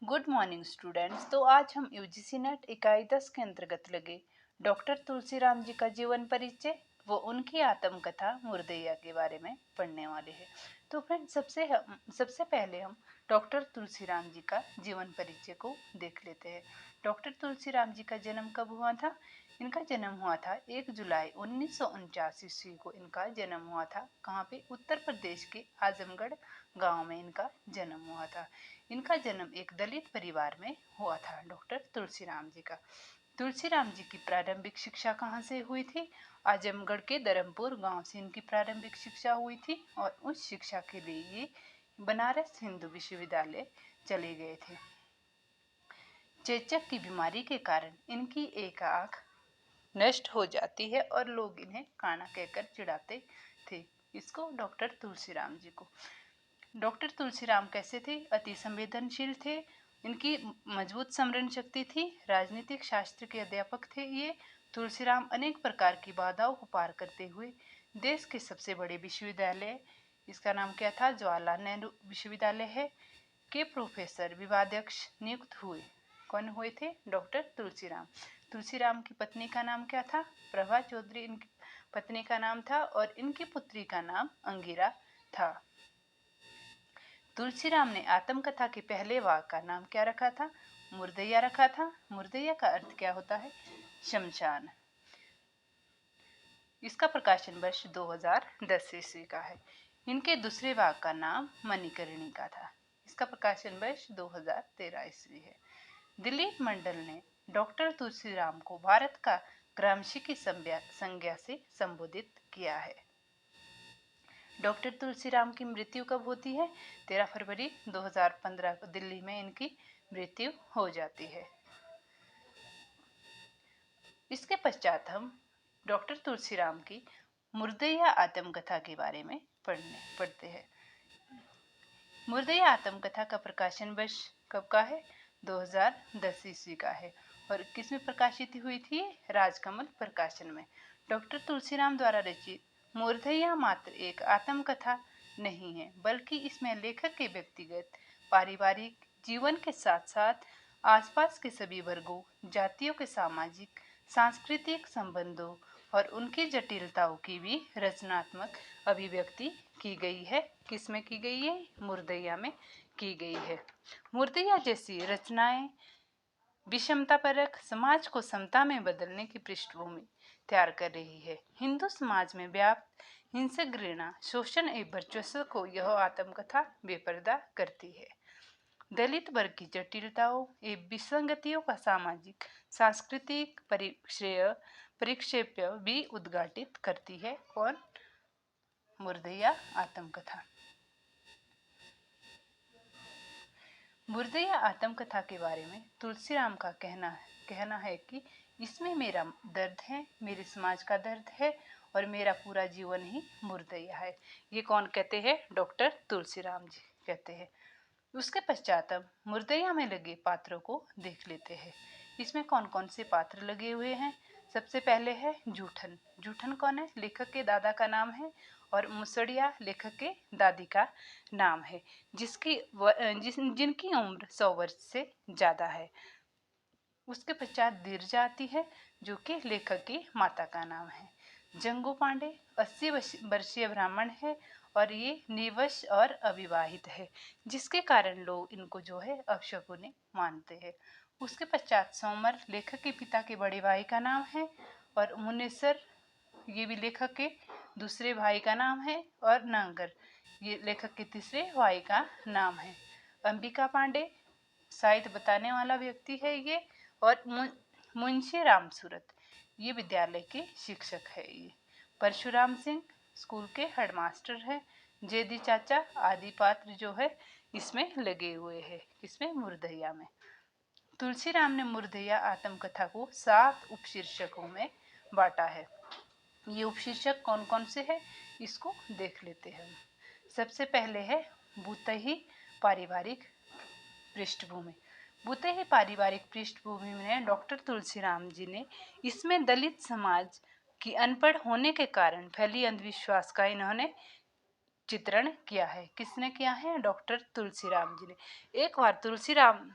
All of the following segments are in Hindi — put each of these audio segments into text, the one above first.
Good morning students. तो आज हम यूजीसी नेट इकाई 10 के अंतर्गत लगे डॉक्टर तुलसीराम जी का जीवन परिचय वो उनकी आत्मकथा मुर्दैया के बारे में पढ़ने वाले हैं। तो फ्रेंड्स सबसे पहले हम डॉक्टर तुलसीराम जी का जीवन परिचय को देख लेते हैं। डॉक्टर तुलसीराम जी का जन्म कब हुआ था? इनका जन्म हुआ था 1 जुलाई 1949 ईस्वी को इनका जन्म हुआ था। कहाँ पे? उत्तर प्रदेश के आजमगढ़ गांव में इनका जन्म हुआ था। इनका जन्म एक दलित परिवार में हुआ था। डॉक्टर तुलसीराम जी का तुलसीराम जी की प्रारंभिक शिक्षा कहाँ से हुई थी? आजमगढ़ के धर्मपुर गांव से इनकी प्रारंभिक शिक्षा हुई थी और उस शिक्षा के लिए ये बनारस हिंदू विश्वविद्यालय चले गए थे। चेचक की बीमारी के कारण इनकी एक आंख नष्ट हो जाती है और लोग इन्हें काना कहकर चिढ़ाते थे। इसको डॉक्टर तुलसीराम जी को। डॉक्टर तुलसीराम कैसे थे? अति संवेदनशील थे। इनकी मजबूत स्मरण शक्ति थी। राजनीतिक शास्त्र के अध्यापक थे ये। तुलसीराम अनेक प्रकार की बाधाओं को पार करते हुए देश के सबसे बड़े विश्वविद्यालय, इसका नाम क्या था? जवाहरलाल नेहरू विश्वविद्यालय है, के प्रोफेसर विवाध्यक्ष नियुक्त हुए। कौन हुए थे? डॉक्टर तुलसीराम। तुलसीराम की पत्नी का नाम क्या था? प्रभा चौधरी इनकी पत्नी का नाम था और इनकी पुत्री का नाम अंगिरा था। तुलसीराम ने आत्मकथा के पहले वाक्य का नाम क्या रखा था? मुर्दैया रखा था। मुर्दैया का अर्थ क्या होता है? शमशान। इसका प्रकाशन वर्ष 2010 ईस्वी का है। इनके दूसरे वाक्य का नाम मणिकर्णिका था। इसका प्रकाशन वर्ष 2013 ईस्वी है। दिलीप मंडल ने डॉक्टर तुलसीराम को भारत का ग्रामशी की संज्ञा से संबोधित किया है। डॉक्टर तुलसीराम की मृत्यु कब होती है? 13 फरवरी 2015 को दिल्ली में इनकी मृत्यु हो जाती है। इसके पश्चात हम डॉक्टर तुलसीराम की मुर्दैया आत्मकथा के बारे में पढ़ते हैं। मुर्दैया आत्मकथा का प्रकाशन वर्ष कब का है? 2010 ईस्वी का है और किसमें प्रकाशित हुई थी? राजकमल प्रकाशन में। डॉक्टर तुलसीराम द्वारा रचित मुर्दैया मात्र एक आत्मकथा नहीं है, बल्कि इसमें लेखक के व्यक्तिगत पारिवारिक जीवन के साथ साथ आसपास के सभी वर्गों, जातियों के सामाजिक सांस्कृतिक संबंधों और उनकी जटिलताओं की भी रचनात्मक अभिव्यक्ति की गई है। किसमें की गई है? मुर्दैया में की गई है। मुर्दैया जैसी रचनाएं विषमतापरक समाज को समता में बदलने की पृष्ठभूमि तैयार कर रही है। हिंदू समाज में व्याप्त हिंसक घृणा, शोषण एवं वर्चस्व को यह आत्मकथा बेपर्दा करती है। दलित वर्ग की जटिलताओं एवं विसंगतियों का सामाजिक सांस्कृतिक परिक्षेप्य भी उद्घाटित करती है। कौन? मुर्दैया आत्मकथा। मुर्दैया आत्मकथा के बारे में तुलसीराम का कहना है कि इसमें मेरा दर्द है, मेरे समाज का दर्द है और मेरा पूरा जीवन ही मुर्दैया है। ये कौन कहते हैं? डॉक्टर तुलसीराम जी कहते हैं। उसके पश्चात हम मुर्दैया में लगे पात्रों को देख लेते हैं। इसमें कौन कौन से पात्र लगे हुए हैं? सबसे पहले है जूठन। जूठन कौन है? लेखक के दादा का नाम है और मुसड़िया लेखक के दादी का नाम है, जिनकी उम्र 100 वर्ष से ज़्यादा है। उसके पश्चात दिरजा आती है जो कि लेखक की माता का नाम है। जंगू पांडे 80 वर्षीय ब्राह्मण है और ये निवश और अविवाहित है, जिसके कारण लोग इनको जो है अपशकुनी मानते हैं। उसके पश्चात सोमर लेखक के पिता के बड़े भाई का नाम है और मुनेसर ये भी लेखक के दूसरे भाई का नाम है और नांगर ये लेखक के तीसरे भाई का नाम है। अंबिका पांडे साहित्य बताने वाला व्यक्ति है ये और मुंशी राम सूरत ये विद्यालय के शिक्षक है। ये परशुराम सिंह स्कूल के हेडमास्टर है। जेदी चाचा आदि पात्र जो है इसमें लगे हुए हैं। इसमें मुर्दैया में तुलसीराम ने मुर्दैया आत्मकथा को 7 उपशीर्षकों में बांटा है। ये उपशीर्षक कौन कौन से हैं इसको देख लेते हैं। सबसे पहले है भूतही पारिवारिक पृष्ठभूमि। भूतही पारिवारिक पृष्ठभूमि में डॉक्टर तुलसीराम जी ने इसमें दलित समाज की अनपढ़ होने के कारण फैली अंधविश्वास का इन्होंने चित्रण किया है। किसने किया है? डॉक्टर तुलसीराम जी ने। एक बार तुलसीराम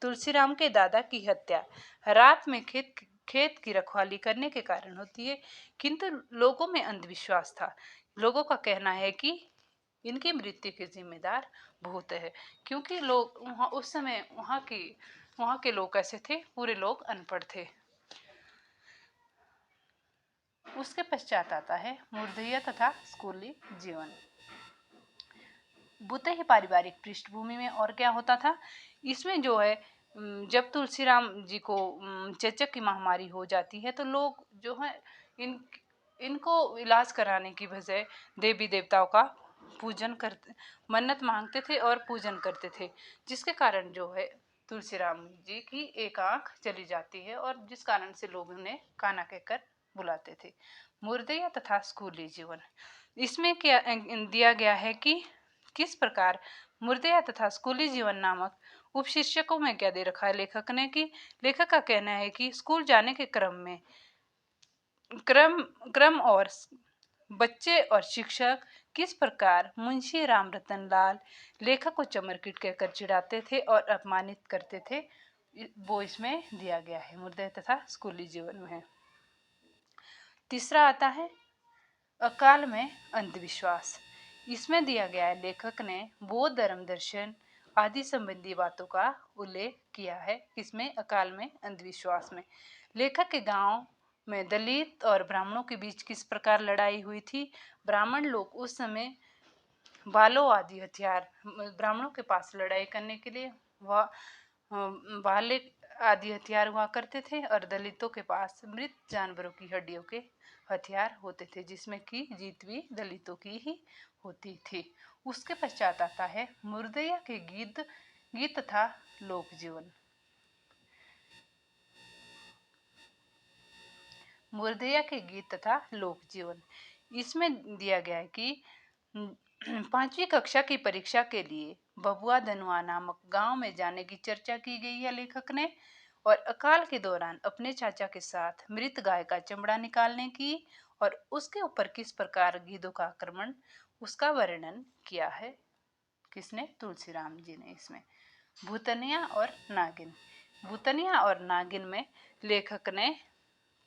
तुलसीराम के दादा की हत्या रात में खेत की रखवाली करने के कारण होती है, किंतु लोगों में अंधविश्वास था। लोगों का कहना है कि इनकी मृत्यु के जिम्मेदार भूत है, क्योंकि लोग वहाँ उस समय वहाँ के लोग कैसे थे, पूरे लोग अनपढ़ थे। उसके पश्चात आता है मूर्धन्य तथा स्कूली जीवन। बुते ही पारिवारिक पृष्ठभूमि में और क्या होता था, इसमें जो है जब तुलसीराम जी को चेचक की महामारी हो जाती है तो लोग जो है इनको इलाज कराने की बजाय देवी देवताओं का पूजन करते, मन्नत मांगते थे और पूजन करते थे, जिसके कारण जो है तुलसीराम जी की एक आंख चली जाती है और जिस कारण से लोग उन्हें काना कहकर बुलाते थे। मूर्धन्य तथा स्कूली जीवन, इसमें क्या दिया गया है कि किस प्रकार मूर्धन्य तथा स्कूली जीवन नामक उपशीर्षकों में क्या दे रखा है लेखक ने, कि लेखक का कहना है कि स्कूल जाने के क्रम और बच्चे और शिक्षक किस प्रकार मुंशी राम रतन लाल लेखक को चमरकिट कहकर चिढ़ाते थे और अपमानित करते थे, वो इसमें दिया गया है मूर्धन्य तथा स्कूली जीवन में। तीसरा आता है अकाल में अंधविश्वास। इसमें दिया गया है लेखक ने बौद्ध धर्म दर्शन आदि संबंधी बातों का उल्लेख किया है। इसमें अकाल में अंधविश्वास में लेखक के गांव में दलित और ब्राह्मणों के बीच किस प्रकार लड़ाई हुई थी। ब्राह्मण लोग उस समय बालों आदि हथियार, ब्राह्मणों के पास लड़ाई करने के लिए वह भाले आदि हथियार हुआ करते थे और दलितों के पास मृत जानवरों की हड्डियों के हथियार होते थे, जिसमें कि जीत भी दलितों की ही होती थी। उसके पश्चात आता है मूर्धन्य के गीत तथा लोक जीवन। मूर्धन्य के गीत तथा लोक जीवन, इसमें दिया गया है कि 5वीं कक्षा की परीक्षा के लिए बबुआ धनुआ नामक गांव में जाने की चर्चा की गई है लेखक ने, और अकाल के दौरान अपने चाचा के साथ मृत गाय का चमड़ा निकालने की और उसके ऊपर किस प्रकार गीदों का आक्रमण उसका वर्णन किया है। किसने? तुलसीराम जी ने। इसमें भूतनिया और नागिन, भूतनिया और नागिन में लेखक ने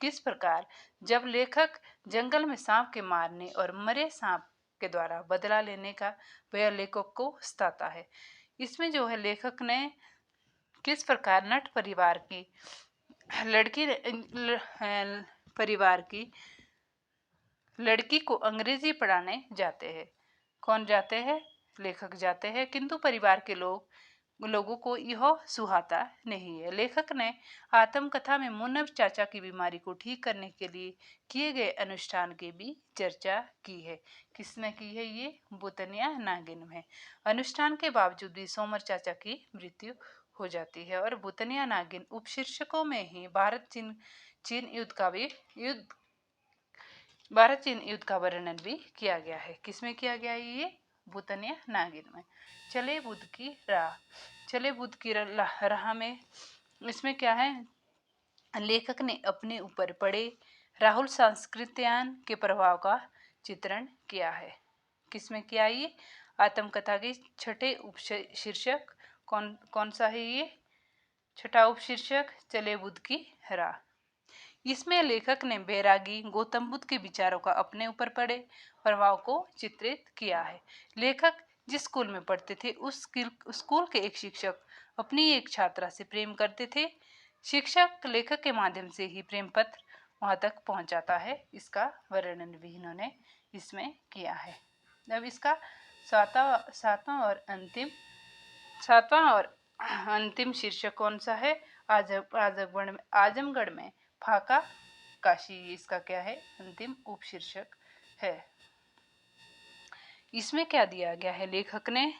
किस प्रकार जब लेखक जंगल में सांप के मारने और मरे सांप के द्वारा बदला लेने का वह लेखक को सताता है। इसमें जो है लेखक ने किस प्रकार नट परिवार की परिवार की लड़की को अंग्रेजी पढ़ाने जाते हैं। कौन जाते हैं? लेखक जाते हैं, किंतु परिवार के लोगों को यह सुहाता नहीं है। लेखक ने आत्मकथा में मुन्नब चाचा की बीमारी को ठीक करने के लिए किए गए अनुष्ठान की भी चर्चा की है। किसमें की है? ये भूतनिया नागिन में। अनुष्ठान के बावजूद भी सोमर चाचा की मृत्यु हो जाती है और भूतनिया नागिन उपशीर्षकों में ही भारत चीन युद्ध का वर्णन भी किया गया है। किसमें किया गया है? ये भूतनिया नागिन में। चले बुद्ध की राह, चले बुद्ध की राह में इसमें क्या है, लेखक ने अपने ऊपर पड़े राहुल सांस्कृत्यायन के प्रभाव का चित्रण किया है। किसमें किया? ये आत्मकथा के छठे उपशीर्षक कौन सा है? ये छठा उपशीर्षक चले बुद्ध की राह। इसमें लेखक ने बैरागी गौतम बुद्ध के विचारों का अपने ऊपर पड़े प्रभाव को चित्रित किया है। लेखक जिस स्कूल में पढ़ते थे उस स्कूल के एक शिक्षक अपनी एक छात्रा से प्रेम करते थे। शिक्षक लेखक के माध्यम से ही प्रेम पत्र वहां तक पहुंचाता है। इसका वर्णन भी इन्होंने इसमें किया है। अब इसका सातवां और अंतिम शीर्षक कौन सा है? आजमगढ़ में फाका काशी, इसका क्या है? अंतिम उपशीर्षक है। इसमें क्या दिया गया है लेखक ने,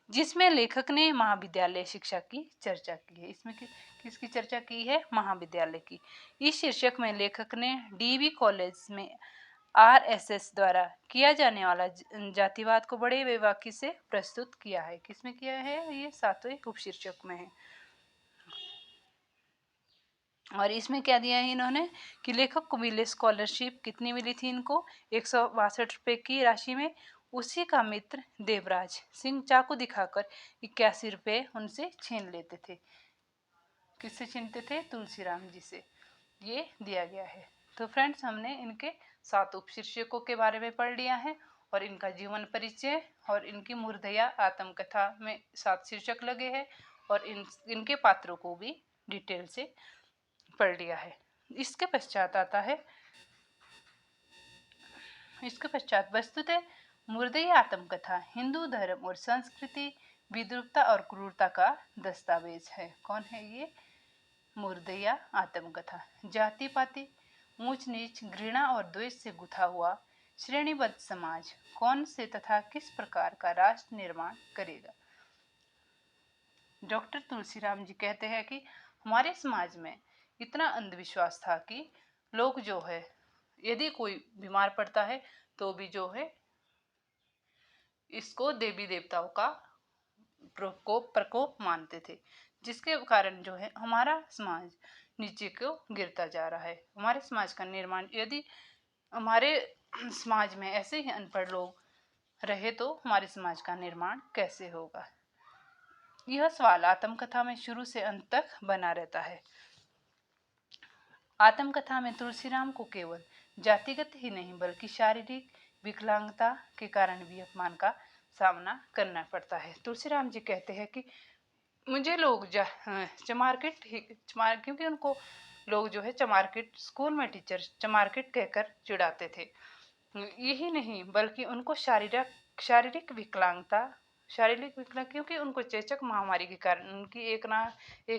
जिसमें लेखक ने महाविद्यालय शिक्षा की चर्चा की है। इसमें किसकी चर्चा की है? महाविद्यालय की। इस शीर्षक में लेखक ने डीवी कॉलेज में आरएसएस द्वारा किया जाने वाला जातिवाद को बड़े बेबाकी से प्रस्तुत किया है। किसमें किया है? ये 7वें उपशीर्षक में है। और इसमें क्या दिया है इन्होंने कि लेखक को मिले स्कॉलरशिप कितनी मिली थी इनको? 162 रुपए की राशि में उसी का मित्र देवराज सिंह चाकू दिखाकर 81 रुपये उनसे छीन लेते थे। किससे छीनते थे? तुलसीराम जी से। ये दिया गया है। तो फ्रेंड्स, हमने इनके 7 उपशीर्षकों के बारे में पढ़ लिया है और इनका जीवन परिचय और इनकी मुर्दया आत्मकथा में 7 शीर्षक लगे हैं और इनके पात्रों को भी डिटेल से पढ़ लिया है। इसके पश्चात वस्तुतः मुर्दया आत्मकथा हिंदू धर्म और संस्कृति, विद्रूपता और क्रूरता का दस्तावेज है। कौन है ये? मुर्दया आत्मकथा। जाति पाति, ऊंच नीच, घृणा और द्वेष से गुथा हुआ श्रेणीबद्ध समाज कौन से तथा किस प्रकार का राष्ट्र निर्माण करेगा? डॉक्टर तुलसीराम जी कहते हैं कि हमारे समाज में इतना अंधविश्वास था कि लोग जो है, यदि कोई बीमार पड़ता है तो भी जो है इसको देवी देवताओं का प्रकोप मानते थे, जिसके कारण जो है हमारा समाज नीचे को गिरता जा रहा है। हमारे समाज का निर्माण, यदि हमारे समाज में ऐसे ही अनपढ़ लोग रहे तो हमारे समाज का निर्माण कैसे होगा? यह सवाल आत्मकथा में शुरू से अंत तक बना रहता है। आत्मकथा में तुलसीराम को केवल जातिगत ही नहीं बल्कि शारीरिक विकलांगता के कारण भी अपमान का सामना करना पड़ता है। तुलसीराम जी कहते हैं कि मुझे लोग क्योंकि उनको लोग जो है चमारकिट, स्कूल में टीचर चमारकिट कहकर चिढ़ाते थे। यही नहीं बल्कि उनको शारीरिक विकलांगता क्योंकि उनको चेचक महामारी के कारण उनकी एक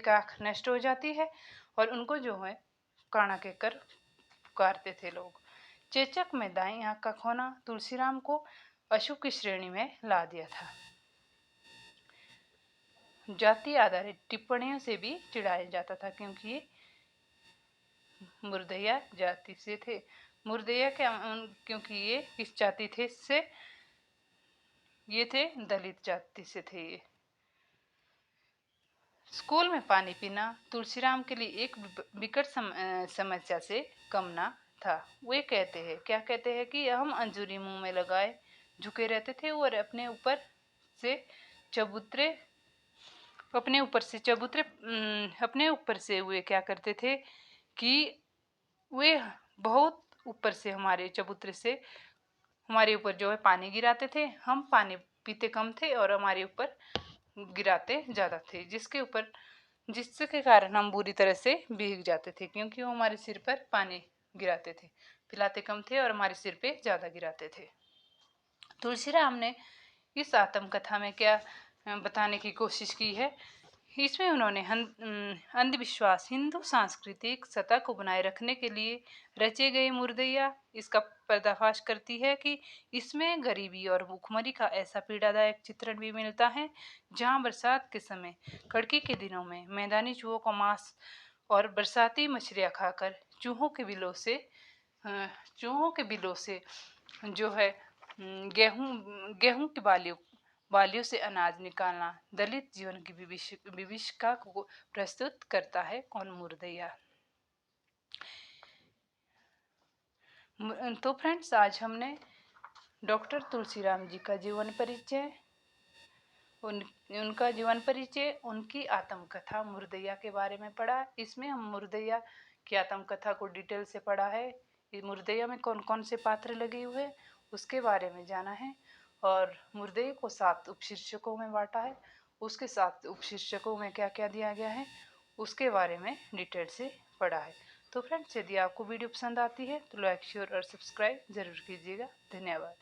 आंख नष्ट हो जाती है और उनको जो है काना कहकर पुकारते थे लोग। चेचक में दाईं आंख का खोना तुलसीराम को अशुभ की श्रेणी में ला दिया था। जाति आधारित टिप्पणियों से भी चिढ़ाया जाता था क्योंकि ये मुर्दया जाति से थे। मुर्दया क्योंकि ये किस जाति थे से? ये थे दलित जाति से थे। ये स्कूल में पानी पीना तुलसीराम के लिए एक विकट समस्या से कम ना था। वे कहते हैं, क्या कहते हैं कि हम अंजूरी मुंह में लगाए झुके रहते थे और अपने ऊपर से वे क्या करते थे कि वे बहुत ऊपर से हमारे चबूतरे से हमारे ऊपर जो है पानी गिराते थे। हम पानी पीते कम थे और हमारे ऊपर गिराते ज़्यादा थे, जिसके कारण हम बुरी तरह से भीग जाते थे क्योंकि वो हमारे सिर पर पानी गिराते थे। पिलाते कम थे और हमारे सिर पे ज़्यादा गिराते थे। तुलसीराम ने इस आत्मकथा में क्या बताने की कोशिश की है? इसमें उन्होंने अंधविश्वास हिंदू सांस्कृतिक सत्ता को बनाए रखने के लिए रचे गए मुर्दया इसका पर्दाफाश करती है कि इसमें गरीबी और भूखमरी का ऐसा पीड़ादायक चित्रण भी मिलता है जहां बरसात के समय कड़की के दिनों में मैदानी चूहों का मांस और बरसाती मछलियां खाकर चूहों के बिलों से जो है गेहूं की बालियों से अनाज निकालना दलित जीवन की विभीषिका को प्रस्तुत करता है। कौन? मुर्दया। तो फ्रेंड्स, आज हमने डॉक्टर तुलसीराम जी का जीवन परिचय, उनका जीवन परिचय, उनकी आत्मकथा मुर्दया के बारे में पढ़ा। इसमें हम मुर्दया की आत्मकथा को डिटेल से पढ़ा है। मुर्दया में कौन कौन से पात्र लगे हुए उसके बारे में जाना है और मुर्दये को 7 उपशीर्षकों में बांटा है। उसके 7 उपशीर्षकों में क्या क्या दिया गया है उसके बारे में डिटेल से पढ़ा है। तो फ्रेंड्स, यदि आपको वीडियो पसंद आती है तो लाइक, शेयर और सब्सक्राइब ज़रूर कीजिएगा। धन्यवाद।